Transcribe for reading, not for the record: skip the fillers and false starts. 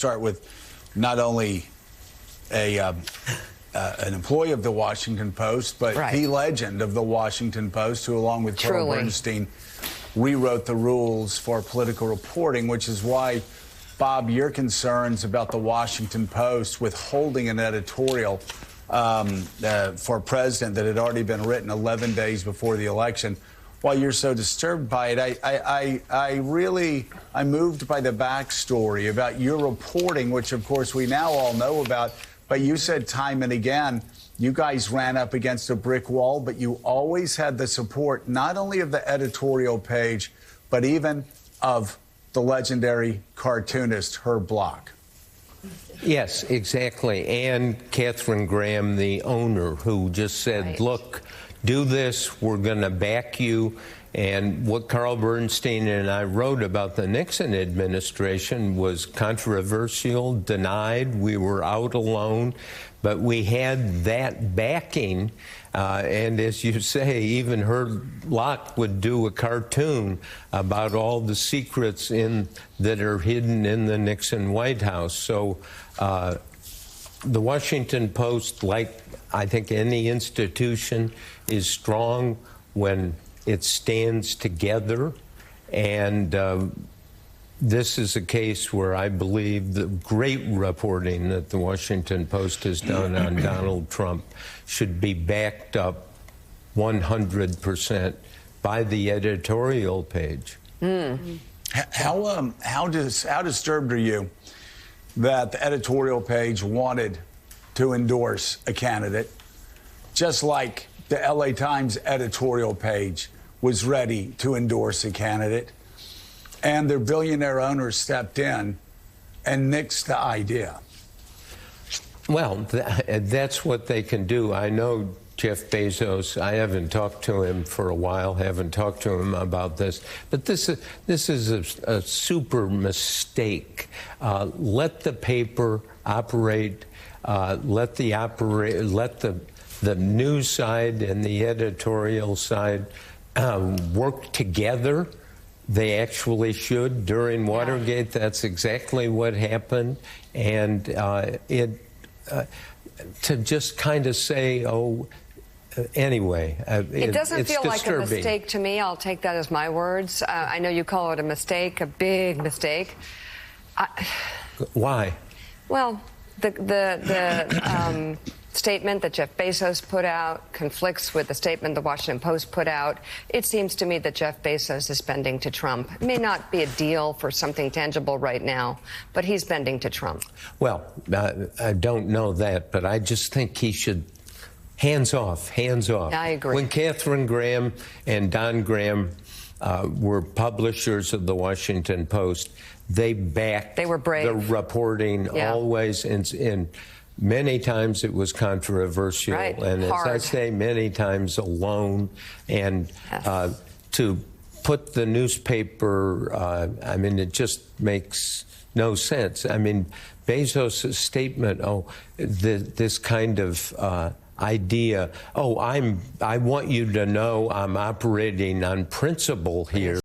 Start with not only an employee of the Washington Post, but the legend of the Washington Post, who, along with Carl Bernstein, rewrote the rules for political reporting, which is why, Bob, your concerns about the Washington Post withholding an editorial for president that had already been written 11 days before the election. While you're so disturbed by it, I'm moved by the backstory about your reporting, which of course we now all know about. But you said time and again, you guys ran up against a brick wall, but you always had the support not only of the editorial page, but even of the legendary cartoonist Herb Block. Yes, exactly. And Katharine Graham, the owner, who just said, look, do this, we're going to back you. And what Carl Bernstein and I wrote about the Nixon administration was controversial, denied. We were out alone, but we had that backing. And as you say, even Herb Block would do a cartoon about all the secrets that are hidden in the Nixon White House. So the Washington Post, like I think any institution, is strong when it stands together. And this is a case where I believe the great reporting that the Washington Post has done on Donald Trump should be backed up 100% by the editorial page. How disturbed are you that the editorial page wanted to endorse a candidate, just like the LA Times editorial page was ready to endorse a candidate, and their billionaire owners stepped in and nixed the idea? Well, that's what they can do. I know Jeff Bezos. I haven't talked to him for a while, haven't talked to him about this. But this is a super mistake. Let the paper operate. Let the news side and the editorial side work together. They actually should. During Watergate, that's exactly what happened. And to just kind of say, oh, anyway, it doesn't feel disturbing. Like a mistake to me. I'll take that as my words. I know you call it a mistake, a big mistake. Why? Well, the statement that Jeff Bezos put out conflicts with the statement the Washington Post put out. It seems to me that Jeff Bezos is bending to Trump. It may not be a deal for something tangible right now, but he's bending to Trump. Well, I don't know that, but I just think he should hands off, hands off. I agree. When Katharine Graham and Don Graham were publishers of the Washington Post, they backed They were brave. the reporting always, and many times it was controversial, and as I say, many times alone. And to put the newspaper, I mean, it just makes no sense. I mean, Bezos' statement, this kind of idea, I want you to know I'm operating on principle here.